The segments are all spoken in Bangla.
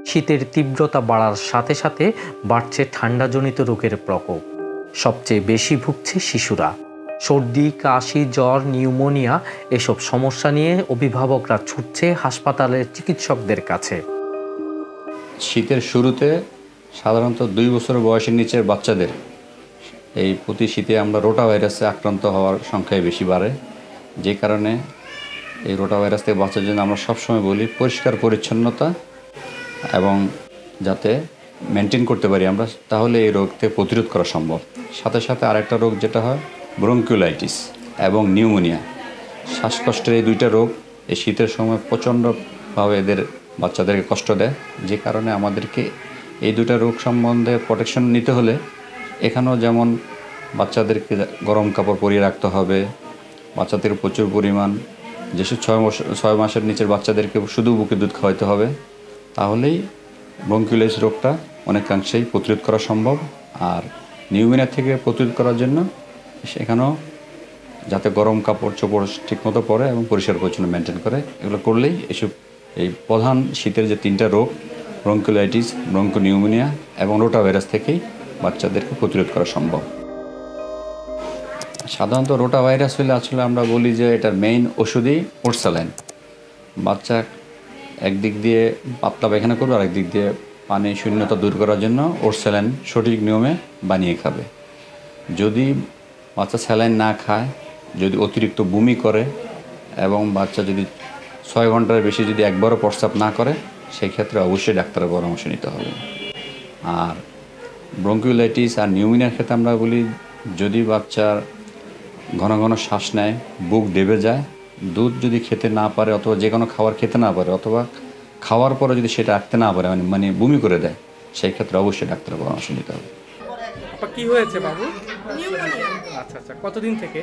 শীতের তীব্রতা বাড়ার সাথে সাথে বাড়ছে ঠান্ডাজনিত রোগের প্রকোপ। সবচেয়ে বেশি ভুগছে শিশুরা। সর্দি, কাশি, জ্বর, নিউমোনিয়া এসব সমস্যা নিয়ে অভিভাবকরা ছুটছে হাসপাতালের চিকিৎসকদের কাছে। শীতের শুরুতে সাধারণত 2 বছর বয়সের নিচের বাচ্চাদের এই প্রতি শীতে আমরা রোটা ভাইরাসে আক্রান্ত হওয়ার সংখ্যাই বেশি বাড়ে। যে কারণে এই রোটা ভাইরাস থেকে বাঁচার জন্য আমরা সবসময় বলি পরিষ্কার পরিচ্ছন্নতা এবং যাতে মেনটেন করতে পারি আমরা, তাহলে এই রোগ থেকে প্রতিরোধ করা সম্ভব। সাথে সাথে আরেকটা রোগ যেটা হয় ব্রঙ্কিওলাইটিস এবং নিউমোনিয়া, শ্বাসকষ্টের এই 2টা রোগ এই শীতের সময় প্রচণ্ডভাবে এদের বাচ্চাদেরকে কষ্ট দেয়। যে কারণে আমাদেরকে এই 2টা রোগ সম্বন্ধে প্রোটেকশন নিতে হলে এখানেও যেমন বাচ্চাদেরকে গরম কাপড় পরিয়ে রাখতে হবে, বাচ্চাদের প্রচুর পরিমাণ যেসব 6 মাসের নিচের বাচ্চাদেরকে শুধু বুকে দুধ খাওয়াতে হবে, তাহলেই ব্রঙ্কিওলাইটিস রোগটা অনেকাংশেই প্রতিরোধ করা সম্ভব। আর নিউমোনিয়া থেকে প্রতিরোধ করার জন্য সেখানেও যাতে গরম কাপড় চোপড় ঠিকমতো পরে এবং পরিষ্কার পরিচ্ছন্ন মেনটেন করে, এগুলো করলেই এই প্রধান শীতের যে 3টা রোগ ব্রঙ্কিওলাইটিস, ব্রঙ্কোনিউমোনিয়া এবং রোটা ভাইরাস থেকেই বাচ্চাদেরকে প্রতিরোধ করা সম্ভব। সাধারণত রোটা ভাইরাস হলে আসলে আমরা বলি যে এটার মেইন ওষুধই ওরসালাইন। বাচ্চা একদিক দিয়ে পাতলা পায়খানা করবে, আরেক দিক দিয়ে পানি শূন্যতা দূর করার জন্য ওরসালাইন সঠিক নিয়মে বানিয়ে খাবে। যদি বাচ্চা স্যালাইন না খায়, যদি অতিরিক্ত বমি করে এবং বাচ্চা যদি 6 ঘন্টার বেশি যদি একবারও প্রস্রাব না করে, সেই ক্ষেত্রে অবশ্যই ডাক্তারের পরামর্শ নিতে হবে। আর ব্রঙ্কিওলাইটিস আর নিউমোনিয়ার ক্ষেত্রে আমরা বলি যদি বাচ্চার ঘন ঘন শ্বাস নেয়, বুক ডেবে যায়, দুধ যদি খেতে না পারে অথবা যে কোনো খাবার খেতে না পারে অথবা খাওয়ার পরে যদি সেটা রাখতে না পারে মানে বমি করে দেয়, সেই ক্ষেত্রে অবশ্যই ডাক্তারের পরামর্শ নিতে হবে। কি হয়েছে বাবু? নিউমোনিয়া। আচ্ছা আচ্ছা, কতদিন থেকে?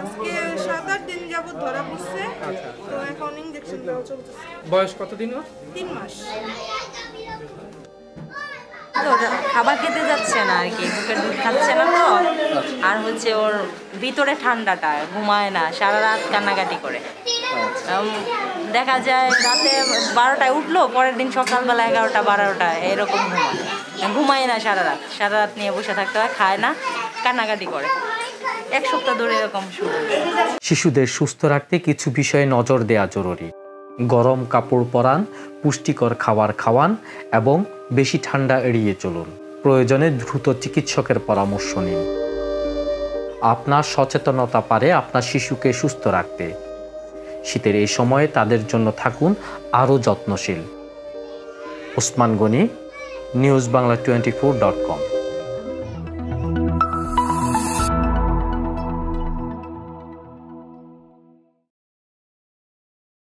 আজকে 7-8 দিন যাবত ধরা পড়ছে। আচ্ছা, তো এখন ইনজেকশন দেওয়া চলতেছে। বয়স কতদিন ওর? 3 মাস। খাবার খেতে যাচ্ছে না আর কি, বুকের দুধ খাচ্ছে না তো। আর হচ্ছে ওর ভিতরে ঠান্ডাটা, ঘুমায় না, সারা রাত কান্নাকাটি করে। দেখা যায় রাতে 12টায় উঠলো, পরের দিন সকালবেলা 11টা 12টা এরকম ঘুমায় না, সারা রাত নিয়ে বসে থাকতে হয়, খায় না, কান্নাকাটি করে। 1 সপ্তাহ ধরে এরকম শুরু। শিশুদের সুস্থ রাখতে কিছু বিষয়ে নজর দেওয়া জরুরি। গরম কাপড় পরান, পুষ্টিকর খাবার খাওয়ান এবং বেশি ঠান্ডা এড়িয়ে চলুন। প্রয়োজনে দ্রুত চিকিৎসকের পরামর্শ নিন। আপনার সচেতনতা পারে আপনার শিশুকে সুস্থ রাখতে। শীতের এই সময়ে তাদের জন্য থাকুন আরও যত্নশীল। Osman Gani, news Bangla 24.com।